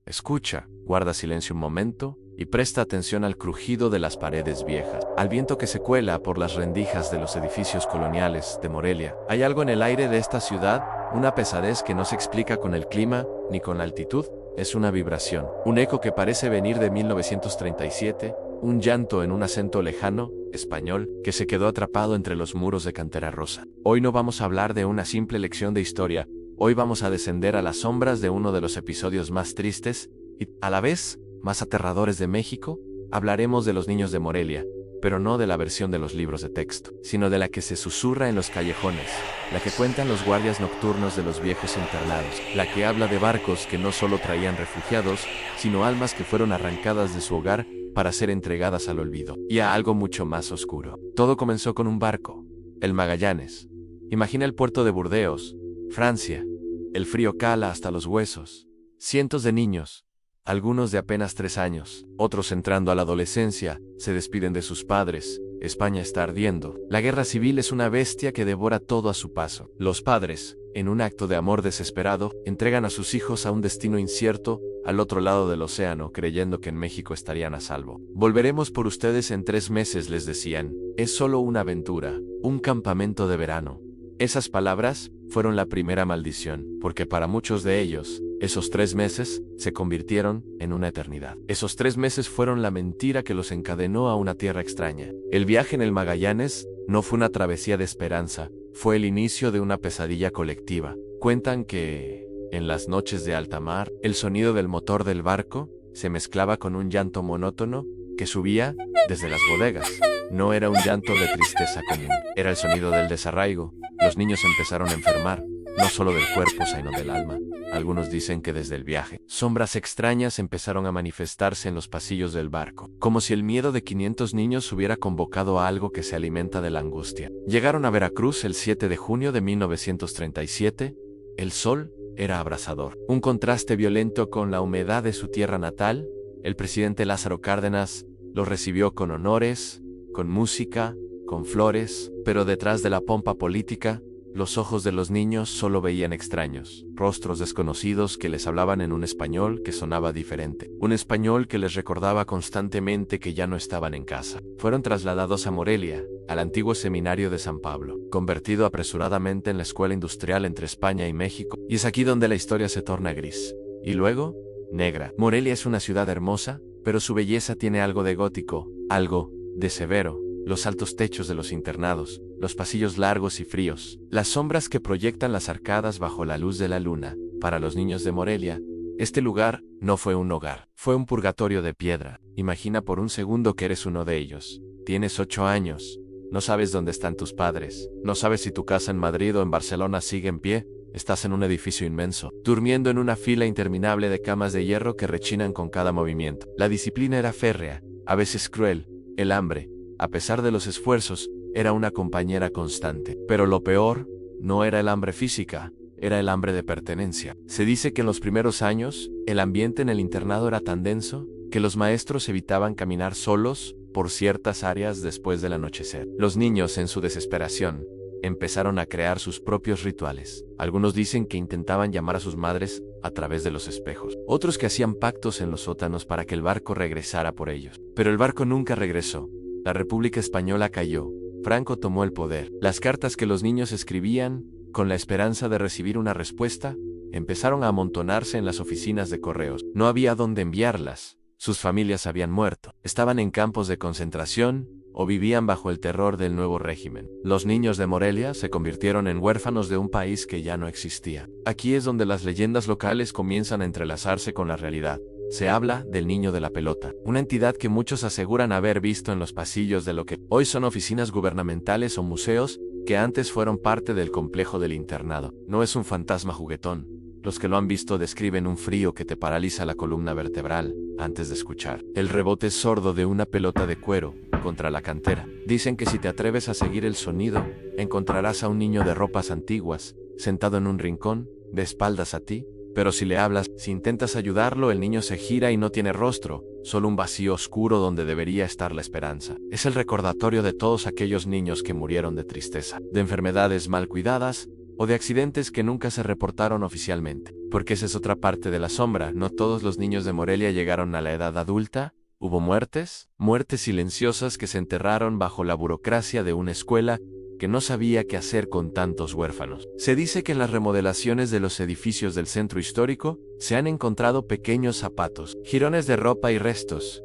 Escucha, guarda silencio un momento y presta atención al crujido de las paredes viejas, al viento que se cuela por las rendijas de los edificios coloniales de Morelia. Hay algo en el aire de esta ciudad, una pesadez que no se explica con el clima ni con la altitud. Es una vibración, un eco que parece venir de 1937, un llanto en un acento lejano, español, que se quedó atrapado entre los muros de cantera rosa. Hoy no vamos a hablar de una simple lección de historia. Hoy vamos a descender a las sombras de uno de los episodios más tristes y, a la vez, más aterradores de México. Hablaremos de los niños de Morelia, pero no de la versión de los libros de texto, sino de la que se susurra en los callejones, la que cuentan los guardias nocturnos de los viejos internados, la que habla de barcos que no solo traían refugiados, sino almas que fueron arrancadas de su hogar para ser entregadas al olvido, y a algo mucho más oscuro. Todo comenzó con un barco, el Magallanes. Imagina el puerto de Burdeos, Francia. El frío cala hasta los huesos. Cientos de niños, algunos de apenas 3 años, otros entrando a la adolescencia, se despiden de sus padres. España está ardiendo. La guerra civil es una bestia que devora todo a su paso. Los padres, en un acto de amor desesperado, entregan a sus hijos a un destino incierto, al otro lado del océano, creyendo que en México estarían a salvo. Volveremos por ustedes en 3 meses, les decían. Es solo una aventura, un campamento de verano. Esas palabras fueron la primera maldición, porque para muchos de ellos, esos 3 meses se convirtieron en una eternidad. Esos 3 meses fueron la mentira que los encadenó a una tierra extraña. El viaje en el Magallanes no fue una travesía de esperanza, fue el inicio de una pesadilla colectiva. Cuentan que, en las noches de alta mar, el sonido del motor del barco se mezclaba con un llanto monótono que subía desde las bodegas. No era un llanto de tristeza común, era el sonido del desarraigo. Los niños empezaron a enfermar, no solo del cuerpo, sino del alma. Algunos dicen que desde el viaje, sombras extrañas empezaron a manifestarse en los pasillos del barco, como si el miedo de 500 niños hubiera convocado a algo que se alimenta de la angustia. Llegaron a Veracruz el 7 de junio de 1937. El sol era abrasador, un contraste violento con la humedad de su tierra natal. El presidente Lázaro Cárdenas los recibió con honores, con música, con flores, pero detrás de la pompa política, los ojos de los niños solo veían extraños, rostros desconocidos que les hablaban en un español que sonaba diferente, un español que les recordaba constantemente que ya no estaban en casa. Fueron trasladados a Morelia, al antiguo seminario de San Pablo, convertido apresuradamente en la escuela industrial entre España y México, y es aquí donde la historia se torna gris, y luego, negra. Morelia es una ciudad hermosa, pero su belleza tiene algo de gótico, algo de severo. Los altos techos de los internados, los pasillos largos y fríos, las sombras que proyectan las arcadas bajo la luz de la luna. Para los niños de Morelia, este lugar no fue un hogar, fue un purgatorio de piedra. Imagina por un segundo que eres uno de ellos. Tienes 8 años, no sabes dónde están tus padres, no sabes si tu casa en Madrid o en Barcelona sigue en pie. Estás en un edificio inmenso, durmiendo en una fila interminable de camas de hierro que rechinan con cada movimiento. La disciplina era férrea, a veces cruel. El hambre, a pesar de los esfuerzos, era una compañera constante. Pero lo peor no era el hambre física, era el hambre de pertenencia. Se dice que en los primeros años, el ambiente en el internado era tan denso que los maestros evitaban caminar solos por ciertas áreas después del anochecer. Los niños, en su desesperación, empezaron a crear sus propios rituales. Algunos dicen que intentaban llamar a sus madres a través de los espejos. Otros que hacían pactos en los sótanos para que el barco regresara por ellos. Pero el barco nunca regresó. La República Española cayó. Franco tomó el poder. Las cartas que los niños escribían, con la esperanza de recibir una respuesta, empezaron a amontonarse en las oficinas de correos. No había dónde enviarlas. Sus familias habían muerto. Estaban en campos de concentración o vivían bajo el terror del nuevo régimen. Los niños de Morelia se convirtieron en huérfanos de un país que ya no existía. Aquí es donde las leyendas locales comienzan a entrelazarse con la realidad. Se habla del niño de la pelota, una entidad que muchos aseguran haber visto en los pasillos de lo que hoy son oficinas gubernamentales o museos, que antes fueron parte del complejo del internado. No es un fantasma juguetón. Los que lo han visto describen un frío que te paraliza la columna vertebral antes de escuchar el rebote sordo de una pelota de cuero contra la cantera. Dicen que si te atreves a seguir el sonido, encontrarás a un niño de ropas antiguas, sentado en un rincón, de espaldas a ti, pero si le hablas, si intentas ayudarlo, el niño se gira y no tiene rostro, solo un vacío oscuro donde debería estar la esperanza. Es el recordatorio de todos aquellos niños que murieron de tristeza, de enfermedades mal cuidadas, o de accidentes que nunca se reportaron oficialmente. Porque esa es otra parte de la sombra, no todos los niños de Morelia llegaron a la edad adulta. Hubo muertes silenciosas que se enterraron bajo la burocracia de una escuela que no sabía qué hacer con tantos huérfanos. Se dice que en las remodelaciones de los edificios del centro histórico se han encontrado pequeños zapatos, jirones de ropa y restos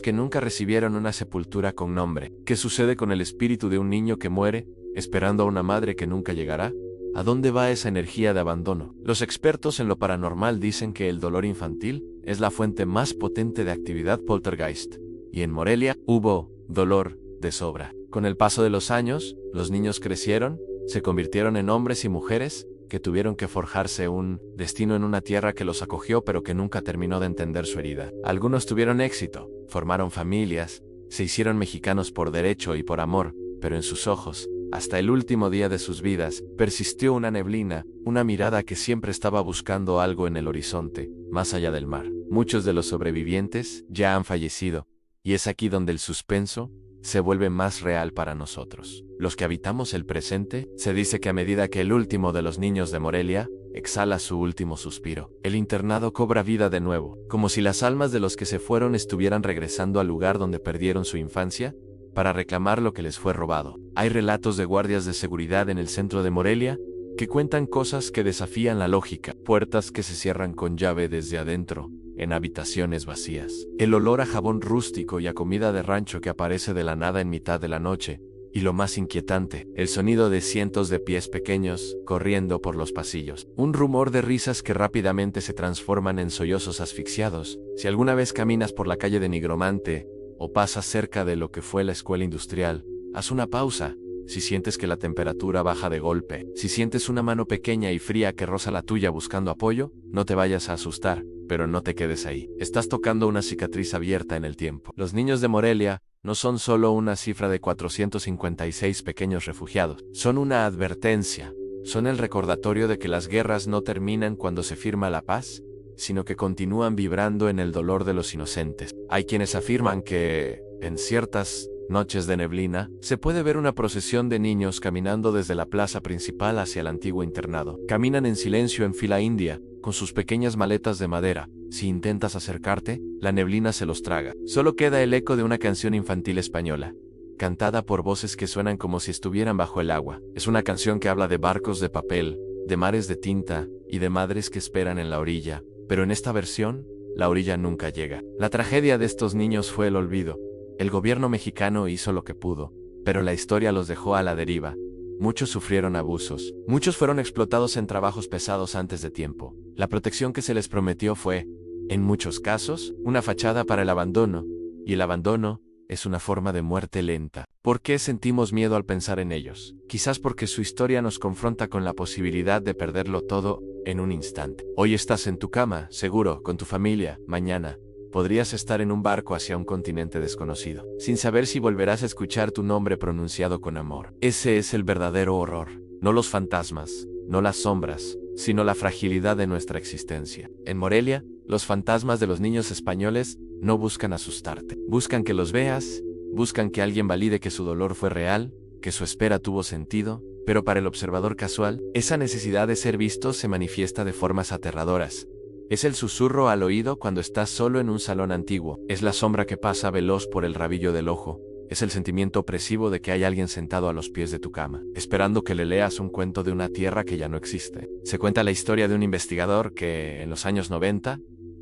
que nunca recibieron una sepultura con nombre. ¿Qué sucede con el espíritu de un niño que muere, esperando a una madre que nunca llegará? ¿A dónde va esa energía de abandono? Los expertos en lo paranormal dicen que el dolor infantil es la fuente más potente de actividad poltergeist, y en Morelia hubo dolor de sobra. Con el paso de los años, los niños crecieron, se convirtieron en hombres y mujeres que tuvieron que forjarse un destino en una tierra que los acogió pero que nunca terminó de entender su herida. Algunos tuvieron éxito, formaron familias, se hicieron mexicanos por derecho y por amor, pero en sus ojos, hasta el último día de sus vidas, persistió una neblina, una mirada que siempre estaba buscando algo en el horizonte, más allá del mar. Muchos de los sobrevivientes ya han fallecido, y es aquí donde el suspenso se vuelve más real para nosotros. Los que habitamos el presente, se dice que a medida que el último de los niños de Morelia exhala su último suspiro, el internado cobra vida de nuevo, como si las almas de los que se fueron estuvieran regresando al lugar donde perdieron su infancia, para reclamar lo que les fue robado. Hay relatos de guardias de seguridad en el centro de Morelia que cuentan cosas que desafían la lógica, puertas que se cierran con llave desde adentro, en habitaciones vacías, el olor a jabón rústico y a comida de rancho que aparece de la nada en mitad de la noche, y lo más inquietante, el sonido de cientos de pies pequeños corriendo por los pasillos, un rumor de risas que rápidamente se transforman en sollozos asfixiados. Si alguna vez caminas por la calle de Nigromante, o pasas cerca de lo que fue la escuela industrial, haz una pausa. Si sientes que la temperatura baja de golpe, si sientes una mano pequeña y fría que roza la tuya buscando apoyo, no te vayas a asustar, pero no te quedes ahí. Estás tocando una cicatriz abierta en el tiempo. Los niños de Morelia no son solo una cifra de 456 pequeños refugiados, son una advertencia, son el recordatorio de que las guerras no terminan cuando se firma la paz, sino que continúan vibrando en el dolor de los inocentes. Hay quienes afirman que, en ciertas noches de neblina, se puede ver una procesión de niños caminando desde la plaza principal hacia el antiguo internado. Caminan en silencio en fila india, con sus pequeñas maletas de madera. Si intentas acercarte, la neblina se los traga. Solo queda el eco de una canción infantil española, cantada por voces que suenan como si estuvieran bajo el agua. Es una canción que habla de barcos de papel, de mares de tinta y de madres que esperan en la orilla, pero en esta versión, la orilla nunca llega. La tragedia de estos niños fue el olvido. El gobierno mexicano hizo lo que pudo, pero la historia los dejó a la deriva. Muchos sufrieron abusos, muchos fueron explotados en trabajos pesados antes de tiempo. La protección que se les prometió fue, en muchos casos, una fachada para el abandono, y el abandono es una forma de muerte lenta. ¿Por qué sentimos miedo al pensar en ellos? Quizás porque su historia nos confronta con la posibilidad de perderlo todo en un instante. Hoy estás en tu cama, seguro, con tu familia. Mañana podrías estar en un barco hacia un continente desconocido, sin saber si volverás a escuchar tu nombre pronunciado con amor. Ese es el verdadero horror, no los fantasmas, no las sombras, sino la fragilidad de nuestra existencia. En Morelia, los fantasmas de los niños españoles no buscan asustarte, buscan que los veas, buscan que alguien valide que su dolor fue real, que su espera tuvo sentido, pero para el observador casual, esa necesidad de ser visto se manifiesta de formas aterradoras. Es el susurro al oído cuando estás solo en un salón antiguo, es la sombra que pasa veloz por el rabillo del ojo, es el sentimiento opresivo de que hay alguien sentado a los pies de tu cama, esperando que le leas un cuento de una tierra que ya no existe. Se cuenta la historia de un investigador que, en los años 90,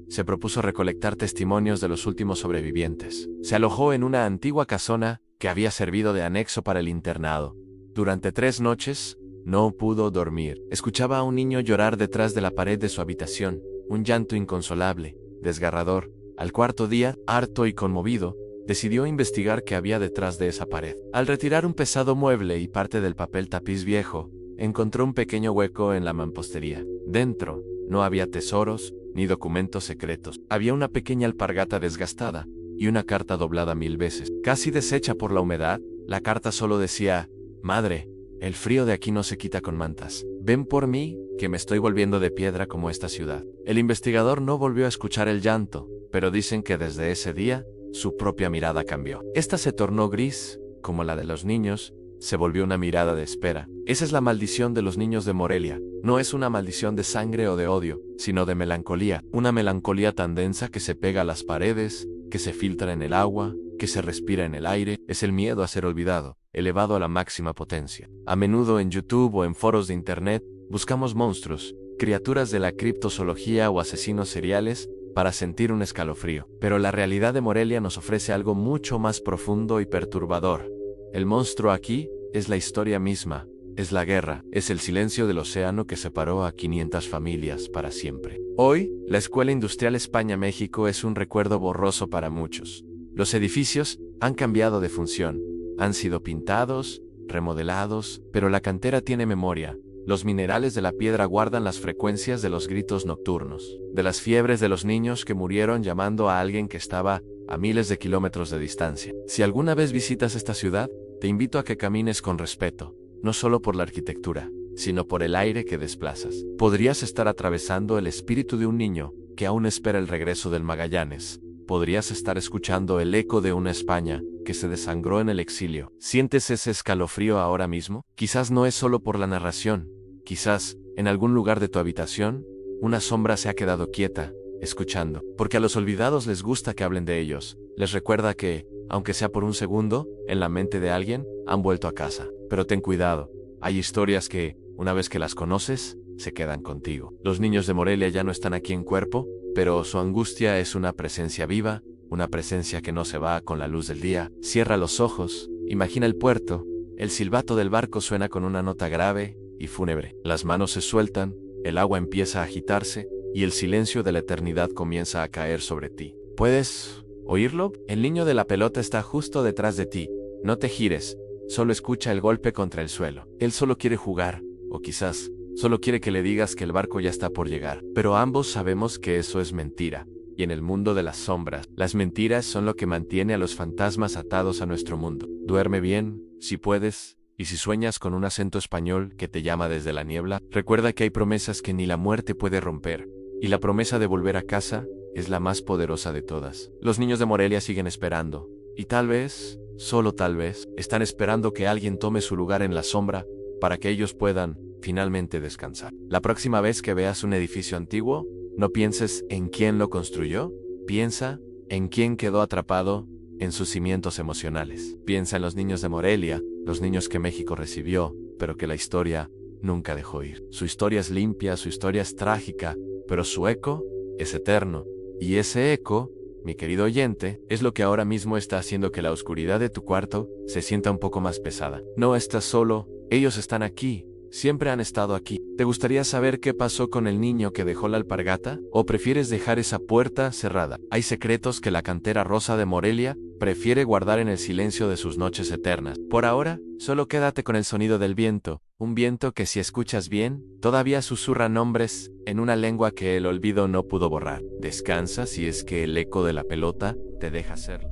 se propuso recolectar testimonios de los últimos sobrevivientes. Se alojó en una antigua casona que había servido de anexo para el internado. Durante 3 noches, no pudo dormir. Escuchaba a un niño llorar detrás de la pared de su habitación, un llanto inconsolable, desgarrador. Al 4.º día, harto y conmovido, decidió investigar qué había detrás de esa pared. Al retirar un pesado mueble y parte del papel tapiz viejo, encontró un pequeño hueco en la mampostería. Dentro, no había tesoros ni documentos secretos. Había una pequeña alpargata desgastada y una carta doblada 1000 veces. Casi deshecha por la humedad, la carta solo decía: «Madre, el frío de aquí no se quita con mantas. Ven por mí, que me estoy volviendo de piedra como esta ciudad. El investigador no volvió a escuchar el llanto, pero dicen que desde ese día, su propia mirada cambió. Esta se tornó gris, como la de los niños, se volvió una mirada de espera. Esa es la maldición de los niños de Morelia. No es una maldición de sangre o de odio, sino de melancolía. Una melancolía tan densa que se pega a las paredes, que se filtra en el agua, que se respira en el aire. Es el miedo a ser olvidado, elevado a la máxima potencia. A menudo en YouTube o en foros de internet, buscamos monstruos, criaturas de la criptozoología o asesinos seriales para sentir un escalofrío. Pero la realidad de Morelia nos ofrece algo mucho más profundo y perturbador. El monstruo aquí es la historia misma, es la guerra, es el silencio del océano que separó a 500 familias para siempre. Hoy, la Escuela Industrial España-México es un recuerdo borroso para muchos. Los edificios han cambiado de función, han sido pintados, remodelados, pero la cantera tiene memoria. Los minerales de la piedra guardan las frecuencias de los gritos nocturnos, de las fiebres de los niños que murieron llamando a alguien que estaba a miles de kilómetros de distancia. Si alguna vez visitas esta ciudad, te invito a que camines con respeto, no solo por la arquitectura, sino por el aire que desplazas. Podrías estar atravesando el espíritu de un niño que aún espera el regreso del Magallanes. Podrías estar escuchando el eco de una España que se desangró en el exilio. ¿Sientes ese escalofrío ahora mismo? Quizás no es solo por la narración. Quizás, en algún lugar de tu habitación, una sombra se ha quedado quieta, escuchando. Porque a los olvidados les gusta que hablen de ellos. Les recuerda que, aunque sea por un segundo, en la mente de alguien, han vuelto a casa. Pero ten cuidado. Hay historias que, una vez que las conoces, se quedan contigo. Los niños de Morelia ya no están aquí en cuerpo, pero su angustia es una presencia viva, una presencia que no se va con la luz del día. Cierra los ojos, imagina el puerto, el silbato del barco suena con una nota grave y fúnebre. Las manos se sueltan, el agua empieza a agitarse y el silencio de la eternidad comienza a caer sobre ti. ¿Puedes oírlo? El niño de la pelota está justo detrás de ti. No te gires, solo escucha el golpe contra el suelo. Él solo quiere jugar, o quizás solo quiere que le digas que el barco ya está por llegar. Pero ambos sabemos que eso es mentira. Y en el mundo de las sombras, las mentiras son lo que mantiene a los fantasmas atados a nuestro mundo. Duerme bien, si puedes, y si sueñas con un acento español que te llama desde la niebla, recuerda que hay promesas que ni la muerte puede romper. Y la promesa de volver a casa es la más poderosa de todas. Los niños de Morelia siguen esperando. Y tal vez, solo tal vez, están esperando que alguien tome su lugar en la sombra para que ellos puedan finalmente descansar. La próxima vez que veas un edificio antiguo, no pienses en quién lo construyó, piensa en quién quedó atrapado en sus cimientos emocionales. Piensa en los niños de Morelia, los niños que México recibió, pero que la historia nunca dejó ir. Su historia es limpia, su historia es trágica, pero su eco es eterno. Y ese eco, mi querido oyente, es lo que ahora mismo está haciendo que la oscuridad de tu cuarto se sienta un poco más pesada. No estás solo, ellos están aquí. Siempre han estado aquí. ¿Te gustaría saber qué pasó con el niño que dejó la alpargata? ¿O prefieres dejar esa puerta cerrada? Hay secretos que la cantera rosa de Morelia prefiere guardar en el silencio de sus noches eternas. Por ahora, solo quédate con el sonido del viento, un viento que si escuchas bien, todavía susurra nombres en una lengua que el olvido no pudo borrar. Descansa si es que el eco de la pelota te deja hacerlo.